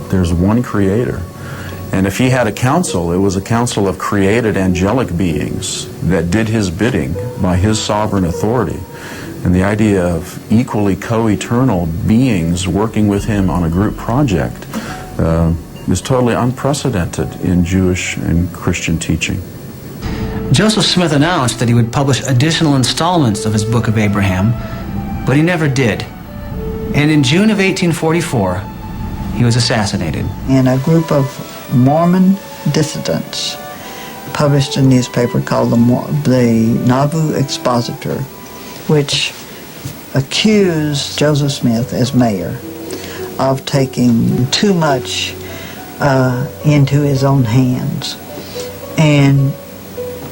There's one creator. And if he had a council, it was a council of created angelic beings that did his bidding by his sovereign authority. And the idea of equally co-eternal beings working with him on a group project is totally unprecedented in Jewish and Christian teaching. Joseph Smith announced that he would publish additional installments of his Book of Abraham, but he never did. And in June of 1844, he was assassinated. And a group of Mormon dissidents published a newspaper called the Nauvoo Expositor, which accused Joseph Smith as mayor of taking too much into his own hands. And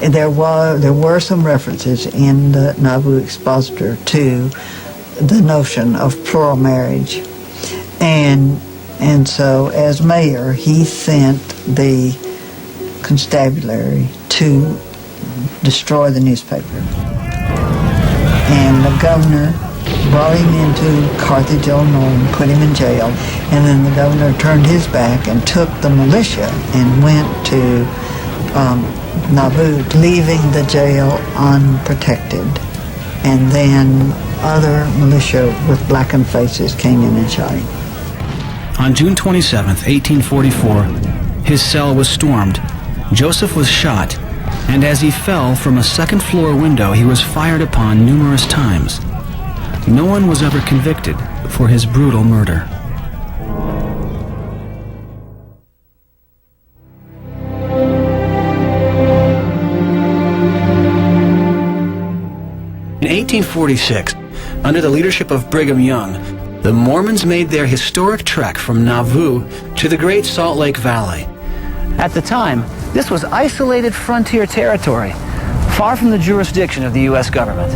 there were some references in the Nauvoo Expositor to the notion of plural marriage. And so as mayor, he sent the constabulary to destroy the newspaper. And the governor brought him into Carthage, Illinois, and put him in jail. And then the governor turned his back and took the militia and went to Nauvoo, leaving the jail unprotected. And then other militia with blackened faces came in and shot him. On June 27, 1844, his cell was stormed. Joseph was shot, and as he fell from a second-floor window, he was fired upon numerous times. No one was ever convicted for his brutal murder. In 1846, under the leadership of Brigham Young, the Mormons made their historic trek from Nauvoo to the Great Salt Lake Valley. At the time, this was isolated frontier territory, far from the jurisdiction of the U.S. government.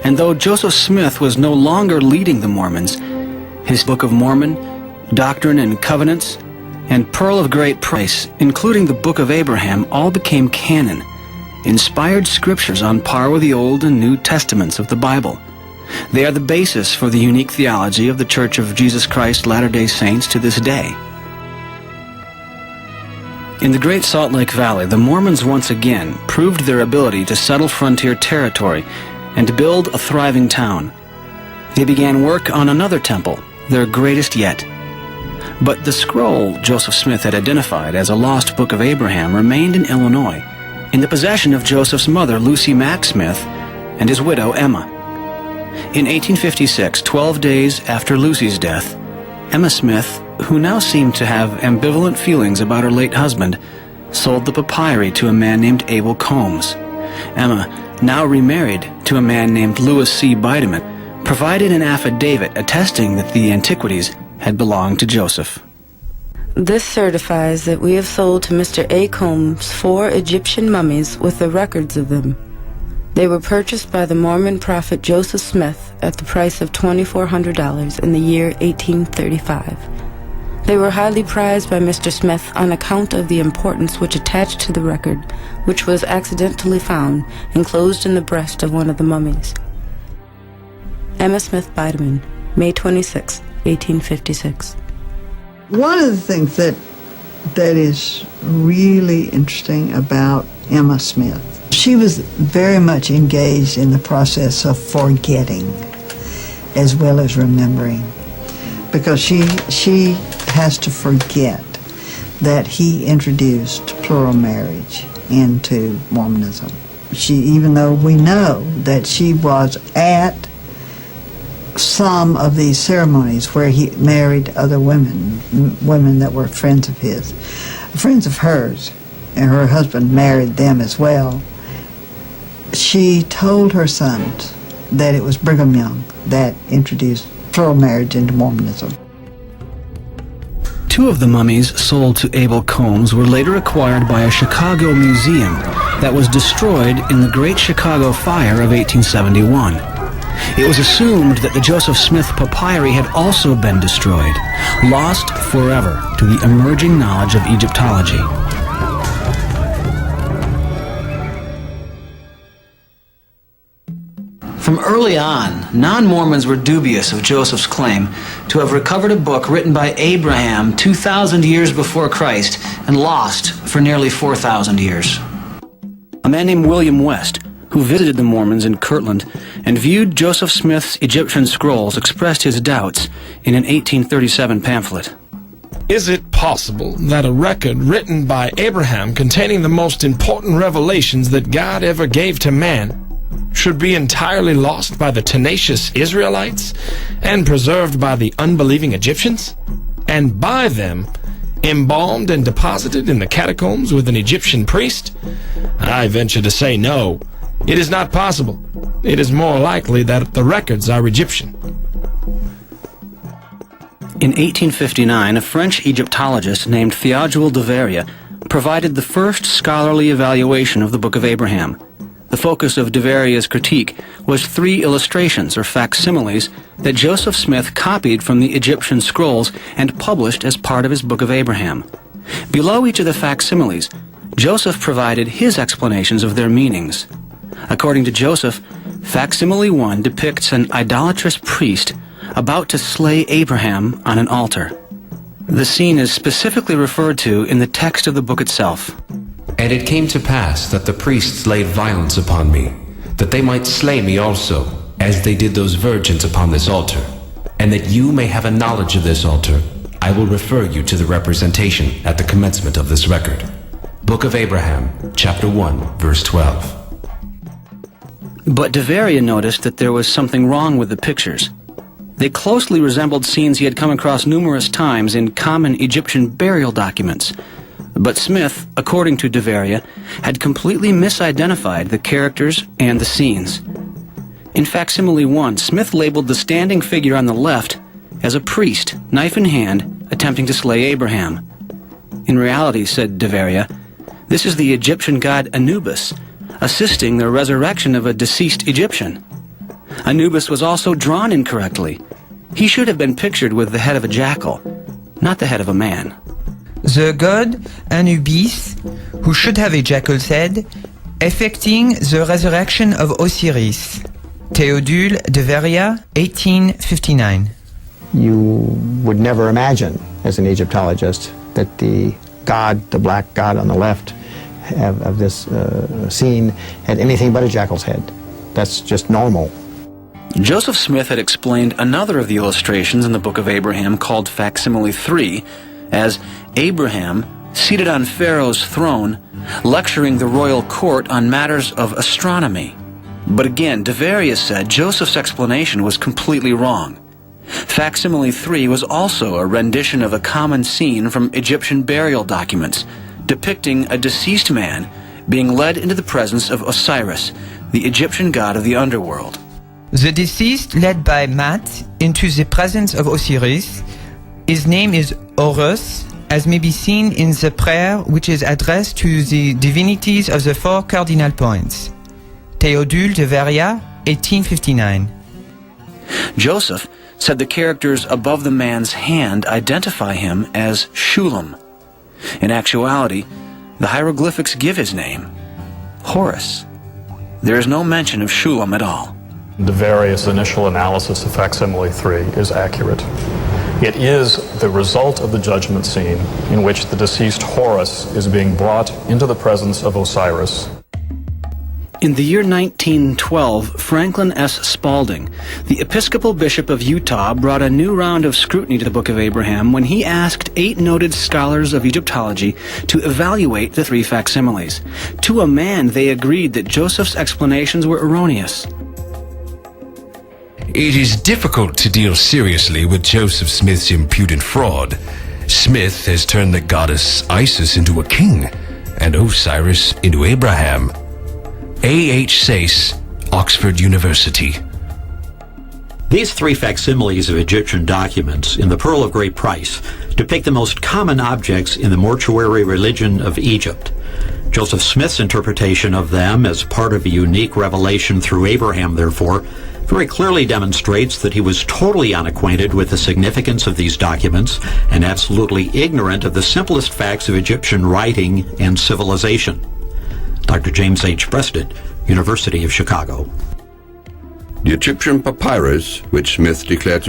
And though Joseph Smith was no longer leading the Mormons, his Book of Mormon, Doctrine and Covenants, and Pearl of Great Price, including the Book of Abraham, all became canon, inspired scriptures on par with the Old and New Testaments of the Bible. They are the basis for the unique theology of the Church of Jesus Christ Latter-day Saints to this day. In the Great Salt Lake Valley, the Mormons once again proved their ability to settle frontier territory and to build a thriving town. They began work on another temple, their greatest yet. But the scroll Joseph Smith had identified as a lost Book of Abraham remained in Illinois, in the possession of Joseph's mother, Lucy Mack Smith, and his widow, Emma. In 1856, 12 days after Lucy's death, Emma Smith, who now seemed to have ambivalent feelings about her late husband, sold the papyri to a man named Abel Combs. Emma, now remarried to a man named Louis C. Bideman, provided an affidavit attesting that the antiquities had belonged to Joseph. This certifies that we have sold to Mr. A. Combs 4 Egyptian mummies with the records of them. They were purchased by the Mormon prophet Joseph Smith at the price of $2,400 in the year 1835. They were highly prized by Mr. Smith on account of the importance which attached to the record, which was accidentally found enclosed in the breast of one of the mummies. Emma Smith Bideman, May 26, 1856. One of the things that is really interesting about Emma Smith, she was very much engaged in the process of forgetting as well as remembering, because she has to forget that he introduced plural marriage into Mormonism. Even though we know that she was at some of these ceremonies where he married other women that were friends of his, friends of hers, and her husband married them as well. She told her sons that it was Brigham Young that introduced plural marriage into Mormonism. 2 of the mummies sold to Abel Combs were later acquired by a Chicago museum that was destroyed in the Great Chicago Fire of 1871. It was assumed that the Joseph Smith papyri had also been destroyed, lost forever to the emerging knowledge of Egyptology. From early on, non-Mormons were dubious of Joseph's claim to have recovered a book written by Abraham 2,000 years before Christ and lost for nearly 4,000 years. A man named William West, who visited the Mormons in Kirtland and viewed Joseph Smith's Egyptian scrolls, expressed his doubts in an 1837 pamphlet. Is it possible that a record written by Abraham containing the most important revelations that God ever gave to man should be entirely lost by the tenacious Israelites and preserved by the unbelieving Egyptians, and by them embalmed and deposited in the catacombs with an Egyptian priest? I venture to say no. It is not possible. It is more likely that the records are Egyptian. In 1859, a French Egyptologist named Théodule de Verrier provided the first scholarly evaluation of the Book of Abraham. The focus of de Verrier's critique was 3 illustrations or facsimiles that Joseph Smith copied from the Egyptian scrolls and published as part of his Book of Abraham. Below each of the facsimiles, Joseph provided his explanations of their meanings. According to Joseph, facsimile 1 depicts an idolatrous priest about to slay Abraham on an altar. The scene is specifically referred to in the text of the book itself. And it came to pass that the priests laid violence upon me, that they might slay me also, as they did those virgins upon this altar. And that you may have a knowledge of this altar, I will refer you to the representation at the commencement of this record. Book of Abraham, chapter 1, verse 12. But de Verrier noticed that there was something wrong with the pictures. They closely resembled scenes he had come across numerous times in common Egyptian burial documents. But Smith, according to de Verrier, had completely misidentified the characters and the scenes. In facsimile 1, Smith labeled the standing figure on the left as a priest, knife in hand, attempting to slay Abraham. In reality, said de Verrier, this is the Egyptian god Anubis, assisting the resurrection of a deceased Egyptian. Anubis was also drawn incorrectly. He should have been pictured with the head of a jackal, not the head of a man. The god Anubis, who should have a jackal's head, effecting the resurrection of Osiris. Théodule de Verrier, 1859. You would never imagine, as an Egyptologist, that the god, the black god on the left of this scene, had anything but a jackal's head. That's just normal. Joseph Smith had explained another of the illustrations in the Book of Abraham, called facsimile 3, as Abraham, seated on Pharaoh's throne, lecturing the royal court on matters of astronomy. But again, de Verrier said Joseph's explanation was completely wrong. Facsimile 3 was also a rendition of a common scene from Egyptian burial documents, depicting a deceased man being led into the presence of Osiris, the Egyptian god of the underworld. The deceased led by Mat into the presence of Osiris. His name is Horus, as may be seen in the prayer which is addressed to the divinities of the 4 cardinal points. Théodule de Verrier, 1859. Joseph said the characters above the man's hand identify him as Shulam. In actuality, the hieroglyphics give his name, Horus. There is no mention of Shulam at all. De Verrier's initial analysis of facsimile 3 is accurate. It is the result of the judgment scene in which the deceased Horus is being brought into the presence of Osiris. In the year 1912, Franklin S. Spaulding, the Episcopal Bishop of Utah, brought a new round of scrutiny to the Book of Abraham when he asked 8 noted scholars of Egyptology to evaluate the 3 facsimiles. To a man, they agreed that Joseph's explanations were erroneous. It is difficult to deal seriously with Joseph Smith's impudent fraud. Smith has turned the goddess Isis into a king, and Osiris into Abraham. A.H. Sayce, Oxford University. These 3 facsimiles of Egyptian documents in the Pearl of Great Price depict the most common objects in the mortuary religion of Egypt. Joseph Smith's interpretation of them as part of a unique revelation through Abraham, therefore, very clearly demonstrates that he was totally unacquainted with the significance of these documents and absolutely ignorant of the simplest facts of Egyptian writing and civilization. Dr. James H. Breasted, University of Chicago. The Egyptian papyrus, which Smith declared to